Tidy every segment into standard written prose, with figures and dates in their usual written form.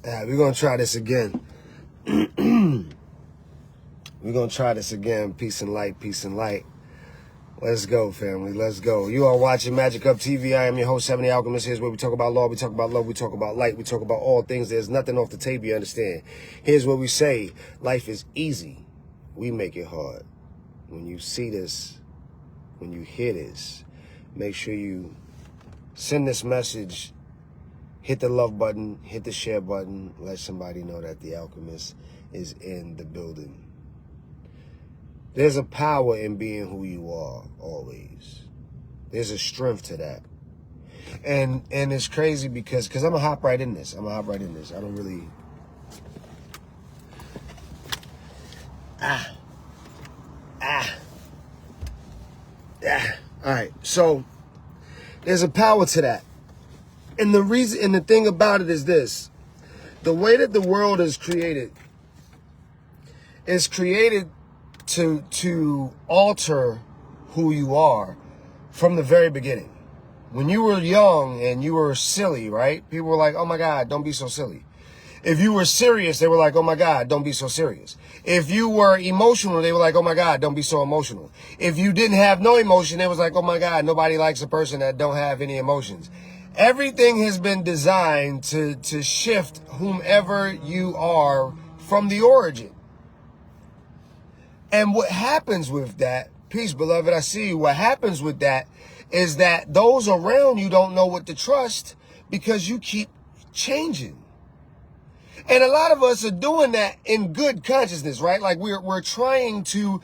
We're going to try this again. We're going to try this again. Peace and light, peace and light. Let's go, family. Let's go. You are watching Magick Up TV. I am your host, Seven The Alchemist. Here's where we talk about law, we talk about love, we talk about light, we talk about all things. There's nothing off the table, you understand. Here's what we say. Life is easy. We make it hard. When you see this, when you hear this, make sure you send this message. Hit the love button, hit the share button. Let somebody know that the Alchemist is in the building. There's a power in being who you are, always. There's a strength to that. And it's crazy because I'm going to hop right in this. I don't really... All right, so there's a power to that. And the reason, and the thing about it is this: the way that the world is created to alter who you are from the very beginning. When you were young and you were silly, right? People were like, "Oh my God, don't be so silly." If you were serious, they were like, "Oh my God, don't be so serious." If you were emotional, they were like, "Oh my God, don't be so emotional." If you didn't have no emotion, they was like, "Oh my God, nobody likes a person that don't have any emotions." Everything has been designed to shift whomever you are from the origin. And what happens with that, peace, beloved, I see you. What happens with that is that those around you don't know what to trust because you keep changing. And a lot of us are doing that in good consciousness, right? Like we're trying to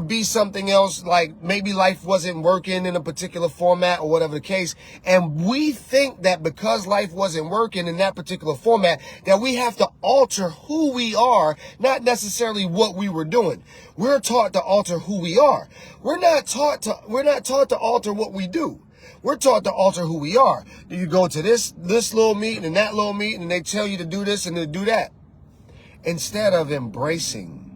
be something else, like maybe life wasn't working in a particular format or whatever the case. And we think that because life wasn't working in that particular format, that we have to alter who we are, not necessarily what we were doing. We're taught to alter who we are. We're not taught to alter what we do. We're taught to alter who we are. You go to this little meeting and that little meeting, and they tell you to do this and to do that. Instead of embracing,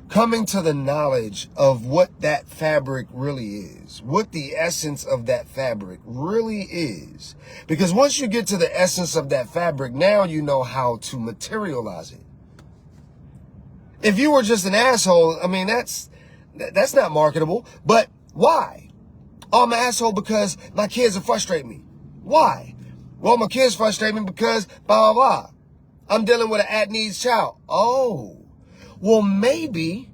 coming to the knowledge of what that fabric really is, what the essence of that fabric really is. Because once you get to the essence of that fabric, now you know how to materialize it. If you were just an asshole, I mean, that's not marketable. But why? Oh, I'm an asshole because my kids are frustrating me. Why? Well, my kids frustrate me because blah, blah, blah. I'm dealing with an at-needs child. Oh, well, maybe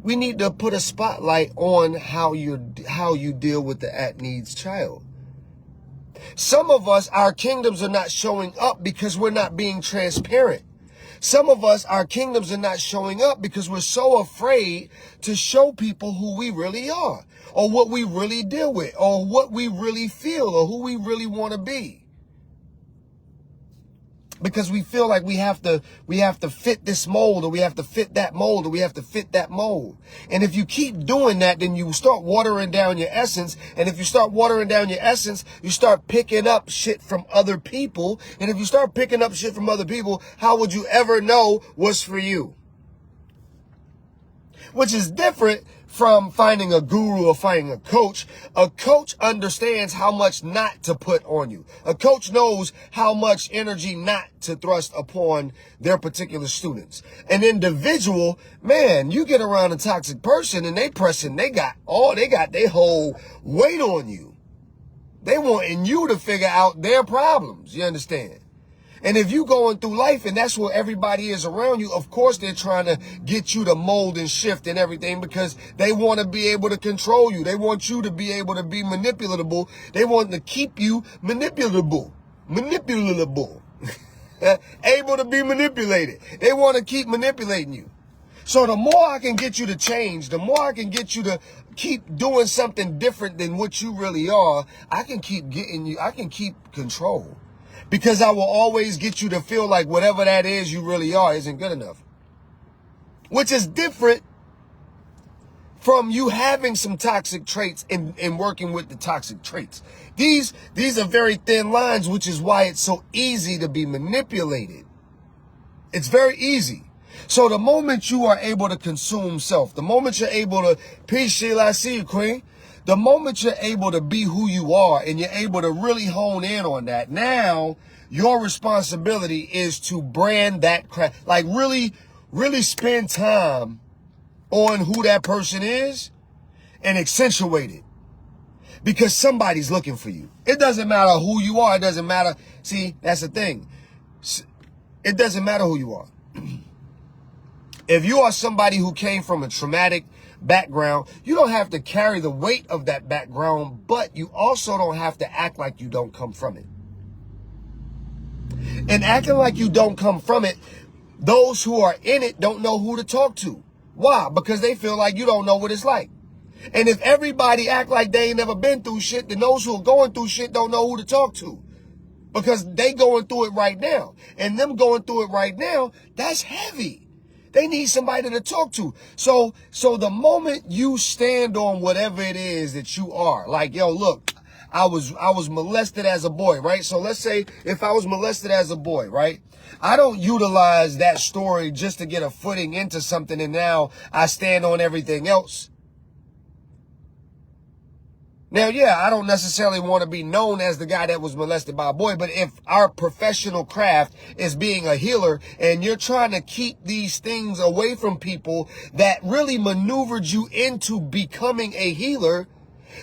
we need to put a spotlight on how you deal with the at-needs child. Some of us, our kingdoms are not showing up because we're not being transparent. Some of us, our kingdoms are not showing up because we're so afraid to show people who we really are, or what we really deal with, or what we really feel, or who we really want to be. Because we feel like we have to fit this mold, or we have to fit that mold, or we have to fit that mold. And if you keep doing that, then you start watering down your essence. And if you start watering down your essence, you start picking up shit from other people. And if you start picking up shit from other people, how would you ever know what's for you? Which is different from finding a guru or finding a coach. A coach understands how much not to put on you. A coach knows how much energy not to thrust upon their particular students. An individual, man, you get around a toxic person and they got their whole weight on you. They wanting you to figure out their problems. You understand? And if you going through life and that's where everybody is around you, of course they're trying to get you to mold and shift and everything because they want to be able to control you. They want you to be able to be manipulatable. They want to keep you manipulatable. Able to be manipulated. They want to keep manipulating you. So the more I can get you to change, the more I can get you to keep doing something different than what you really are, I can keep control. Because I will always get you to feel like whatever that is you really are isn't good enough. Which is different from you having some toxic traits and working with the toxic traits. These are very thin lines, which is why it's so easy to be manipulated. It's very easy. So the moment you are able to consume self, the moment you're able to, peace, Sheila, I see you, Queen. The moment you're able to be who you are and you're able to really hone in on that, now your responsibility is to brand that craft. Like really spend time on who that person is and accentuate it. Because somebody's looking for you. It doesn't matter who you are. It doesn't matter. See, that's the thing. It doesn't matter who you are. If you are somebody who came from a traumatic background, you don't have to carry the weight of that background, but you also don't have to act like you don't come from it. And acting like you don't come from it, those who are in it don't know who to talk to. Why? Because they feel like you don't know what it's like. And if everybody act like they ain't never been through shit, then those who are going through shit don't know who to talk to. Because they going through it right now. And them going through it right now, that's heavy. They need somebody to talk to. So the moment you stand on whatever it is that you are, like, yo, look, I was molested as a boy, right? So let's say if I was molested as a boy, right? I don't utilize that story just to get a footing into something and now I stand on everything else. Now, yeah, I don't necessarily want to be known as the guy that was molested by a boy, but if our professional craft is being a healer and you're trying to keep these things away from people that really maneuvered you into becoming a healer,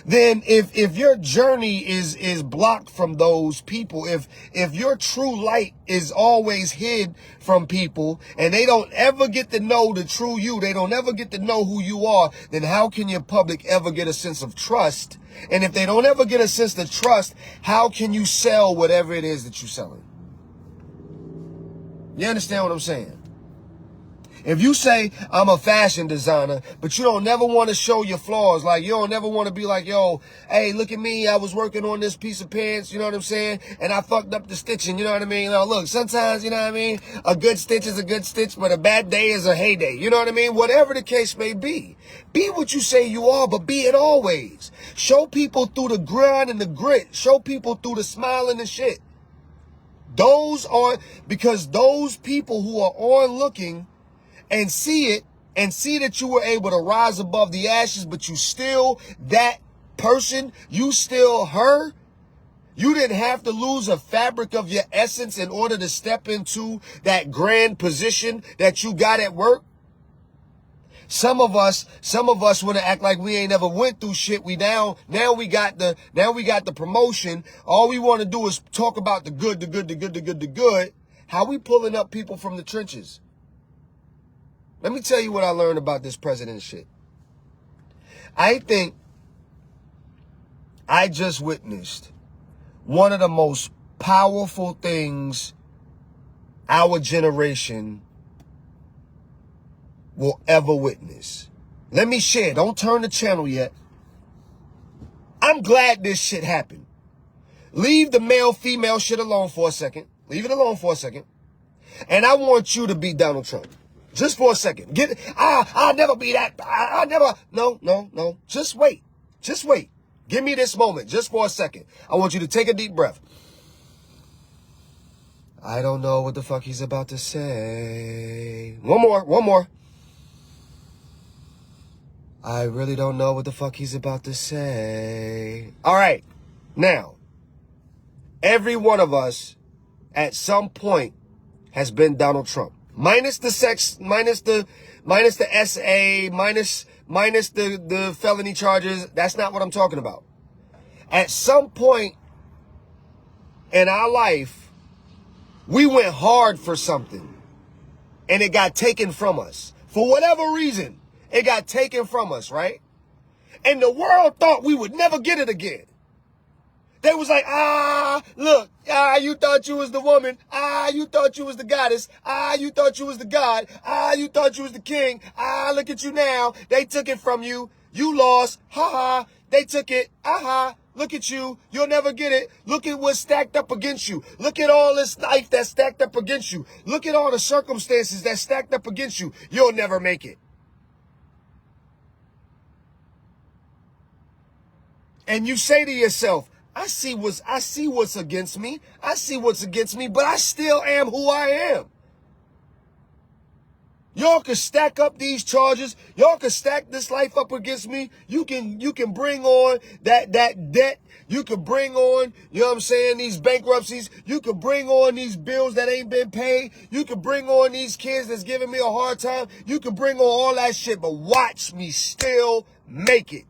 then if your journey is blocked from those people, if your true light is always hid from people and they don't ever get to know the true you, they don't ever get to know who you are, then how can your public ever get a sense of trust? And if they don't ever get a sense of trust, how can you sell whatever it is that you're selling? You understand what I'm saying? If you say, I'm a fashion designer, but you don't never want to show your flaws, like you don't never want to be like, yo, hey, look at me, I was working on this piece of pants, you know what I'm saying? And I fucked up the stitching, you know what I mean? Now, look, sometimes, you know what I mean? A good stitch is a good stitch, but a bad day is a heyday, you know what I mean? Whatever the case may be. Be what you say you are, but be it always. Show people through the grind and the grit. Show people through the smile and the shit. Because those people who are on looking and see it and see that you were able to rise above the ashes, but you still that person, you still her. You didn't have to lose a fabric of your essence in order to step into that grand position that you got at work. Some of us want to act like we ain't never went through shit. Now we got the promotion. All we want to do is talk about the good. How we pulling up people from the trenches? Let me tell you what I learned about this president shit. I think I just witnessed one of the most powerful things our generation will ever witness. Let me share. Don't turn the channel yet. I'm glad this shit happened. Leave the male-female shit alone for a second. Leave it alone for a second. And I want you to be Donald Trump. Just for a second. I'll never be that. I never. No. Just wait. Just wait. Give me this moment just for a second. I want you to take a deep breath. I don't know what the fuck he's about to say. One more. I really don't know what the fuck he's about to say. All right. Now, every one of us at some point has been Donald Trump. Minus the sex, minus the SA, minus the felony charges. That's not what I'm talking about. At some point in our life, we went hard for something and it got taken from us. For whatever reason, it got taken from us, right? And the world thought we would never get it again. They was like, look, you thought you was the woman. You thought you was the goddess. You thought you was the god. You thought you was the king. Look at you now. They took it from you. You lost. They took it. Look at you. You'll never get it. Look at what's stacked up against you. Look at all this life that's stacked up against you. Look at all the circumstances that's stacked up against you. You'll never make it. And you say to yourself, I see what's against me. I see what's against me, but I still am who I am. Y'all can stack up these charges. Y'all can stack this life up against me. You can bring on that debt. You can bring on, you know what I'm saying, these bankruptcies. You can bring on these bills that ain't been paid. You can bring on these kids that's giving me a hard time. You can bring on all that shit, but watch me still make it.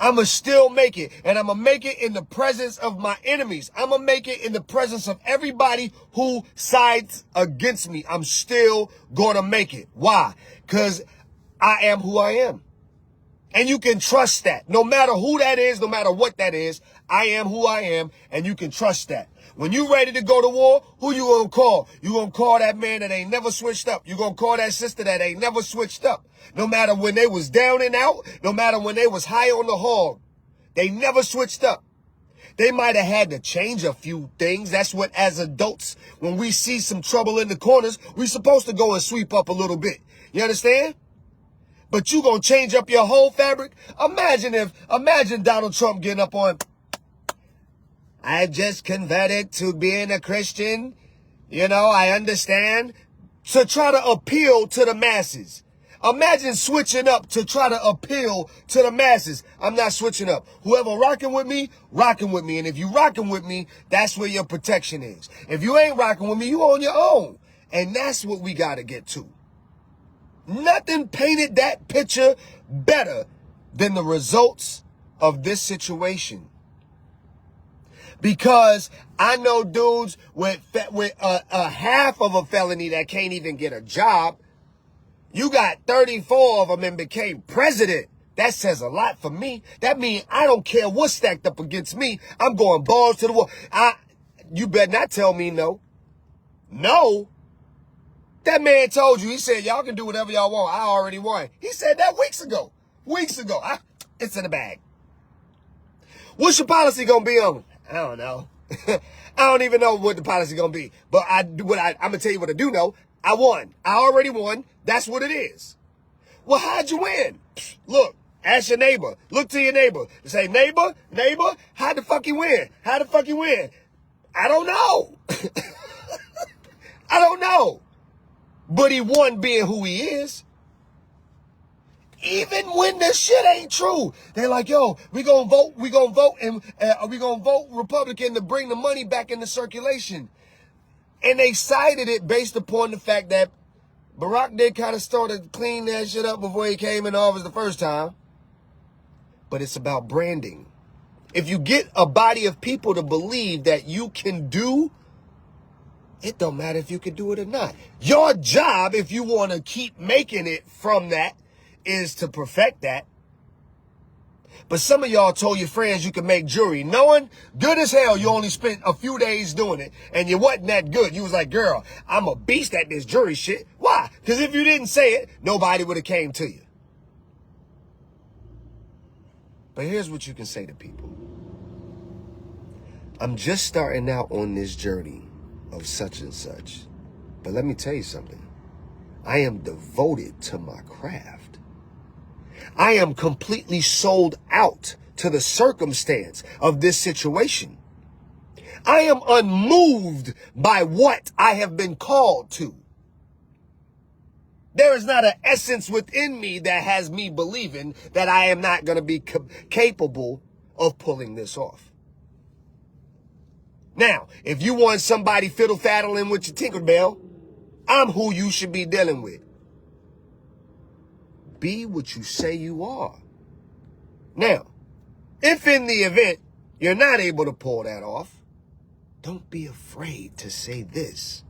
I'ma still make it, and I'ma make it in the presence of my enemies. I'ma make it in the presence of everybody who sides against me. I'm still gonna make it. Why? Because I am who I am. And you can trust that. No matter who that is, no matter what that is, I am who I am, and you can trust that. When you ready to go to war, who you gonna call? You gonna call that man that ain't never switched up. You gonna call that sister that ain't never switched up. No matter when they was down and out, no matter when they was high on the hog, they never switched up. They might have had to change a few things. That's what, as adults, when we see some trouble in the corners, we supposed to go and sweep up a little bit. You understand? But you gonna change up your whole fabric? Imagine Donald Trump getting up on, I just converted to being a Christian. You know, I understand. To try to appeal to the masses. Imagine switching up to try to appeal to the masses. I'm not switching up. Whoever rocking with me, rocking with me. And if you rocking with me, that's where your protection is. If you ain't rocking with me, you on your own. And that's what we got to get to. Nothing painted that picture better than the results of this situation. Because I know dudes with a half of a felony that can't even get a job. You got 34 of them and became president. That says a lot for me. That means I don't care what's stacked up against me. I'm going balls to the wall. You better not tell me no. No. That man told you, he said, y'all can do whatever y'all want. I already won. He said that weeks ago. It's in the bag. What's your policy going to be on? I don't know. I don't even know what the policy going to be. But I'm going to tell you what I do know. I won. I already won. That's what it is. Well, how'd you win? Look, ask your neighbor. Look to your neighbor. Say, neighbor, how'd the fuck you win? How'd the fuck you win? I don't know. I don't know. But he won being who he is. Even when the shit ain't true. They're like, yo, we gonna vote, and we gonna vote Republican to bring the money back into circulation. And they cited it based upon the fact that Barack did kind of start to clean that shit up before he came in office the first time. But it's about branding. If you get a body of people to believe that you can do, it don't matter if you can do it or not. Your job, if you want to keep making it from that, is to perfect that. But some of y'all told your friends you can make jewelry, knowing good as hell you only spent a few days doing it, and you wasn't that good. You was like, girl, I'm a beast at this jewelry shit. Why? Because if you didn't say it, nobody would have came to you. But here's what you can say to people. I'm just starting out on this journey of such and such. But let me tell you something. I am devoted to my craft. I am completely sold out to the circumstance of this situation. I am unmoved by what I have been called to. There is not an essence within me that has me believing that I am not going to be capable of pulling this off. Now, if you want somebody fiddle-faddling with your Tinkerbell, I'm who you should be dealing with. Be what you say you are. Now, if in the event you're not able to pull that off, don't be afraid to say this.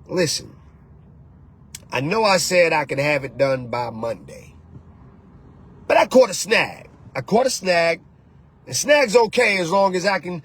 Listen, I know I said I could have it done by Monday, but I caught a snag. And snag's okay as long as I can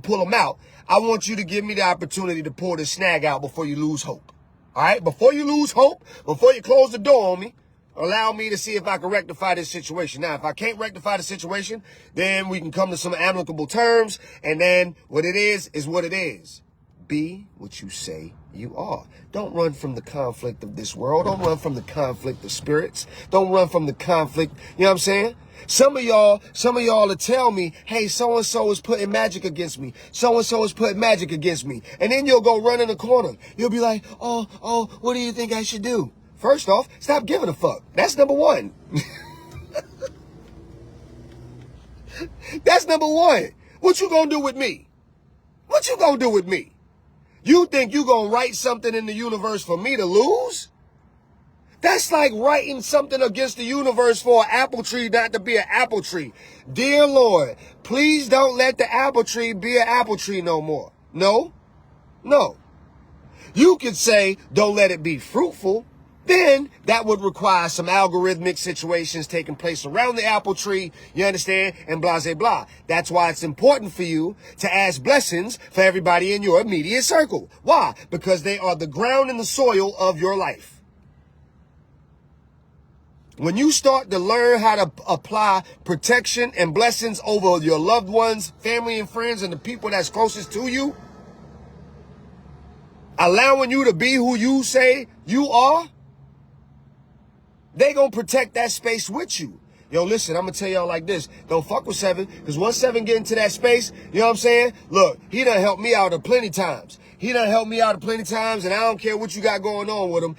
pull them out. I want you to give me the opportunity to pull this snag out before you lose hope. All right? Before you lose hope, before you close the door on me, allow me to see if I can rectify this situation. Now, if I can't rectify the situation, then we can come to some amicable terms. And then what it is what it is. Be what you say you are. Don't run from the conflict of this world. Don't run from the conflict of spirits. Don't run from the conflict. You know what I'm saying? Some of y'all will tell me, hey, so-and-so is putting magic against me. So-and-so is putting magic against me. And then you'll go run in the corner. You'll be like, oh, what do you think I should do? First off, stop giving a fuck. That's number one. That's number one. What you gonna do with me? What you gonna do with me? You think you gonna write something in the universe for me to lose? That's like writing something against the universe for an apple tree not to be an apple tree. Dear Lord, please don't let the apple tree be an apple tree no more. No. You could say, don't let it be fruitful. Then that would require some algorithmic situations taking place around the apple tree, you understand, and blah, blah, blah. That's why it's important for you to ask blessings for everybody in your immediate circle. Why? Because they are the ground and the soil of your life. When you start to learn how to apply protection and blessings over your loved ones, family and friends, and the people that's closest to you, allowing you to be who you say you are, they gonna protect that space with you. Yo, listen, I'm gonna tell y'all like this. Don't fuck with Seven, because once Seven get into that space, you know what I'm saying? Look, he done helped me out plenty times. And I don't care what you got going on with him.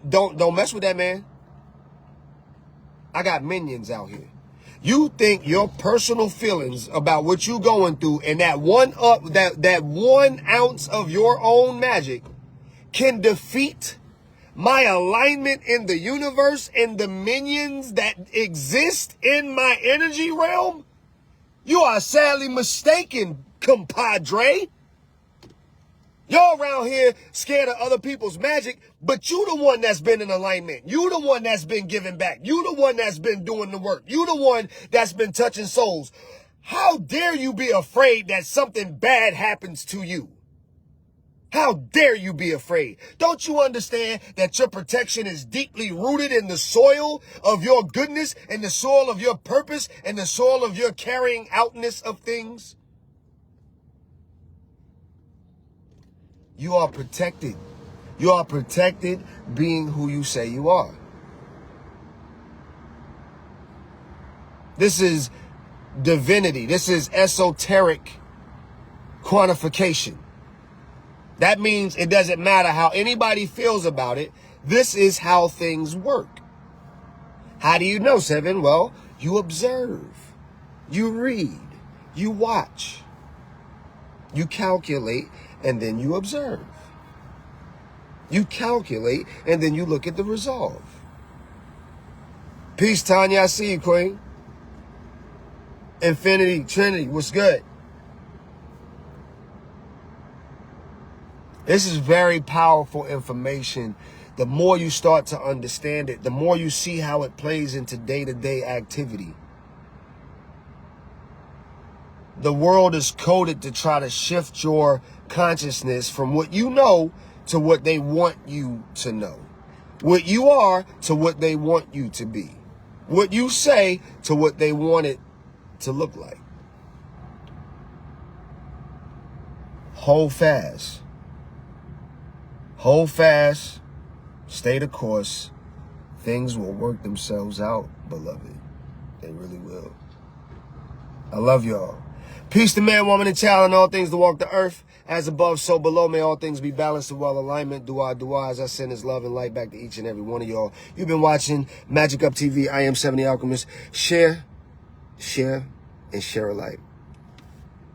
Don't mess with that man. I got minions out here. You think your personal feelings about what you going through and that 1 ounce of your own magic can defeat my alignment in the universe and the minions that exist in my energy realm? You are sadly mistaken, compadre. Y'all around here scared of other people's magic, but you the one that's been in alignment. You the one that's been giving back. You the one that's been doing the work. You the one that's been touching souls. How dare you be afraid that something bad happens to you? How dare you be afraid? Don't you understand that your protection is deeply rooted in the soil of your goodness and the soil of your purpose and the soil of your carrying outness of things? You are protected. You are protected being who you say you are. This is divinity. This is esoteric quantification. That means it doesn't matter how anybody feels about it. This is how things work. How do you know, Seven? Well, you observe, you read, you watch, you calculate, and then you observe. You calculate, and then you look at the resolve. Peace, Tanya. I see you, Queen. Infinity, Trinity, what's good? This is very powerful information. The more you start to understand it, the more you see how it plays into day-to-day activity. The world is coded to try to shift your consciousness from what you know to what they want you to know. What you are to what they want you to be. What you say to what they want it to look like. Hold fast. Hold fast. Stay the course. Things will work themselves out, beloved. They really will. I love y'all. Peace to man, woman, and child, and all things to walk the earth. As above, so below. May all things be balanced and well alignment. Dua, as I send his love and light back to each and every one of y'all. You've been watching Magick Up TV. I am Seven The Alchemist. Share, and share alike.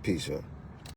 Peace, y'all.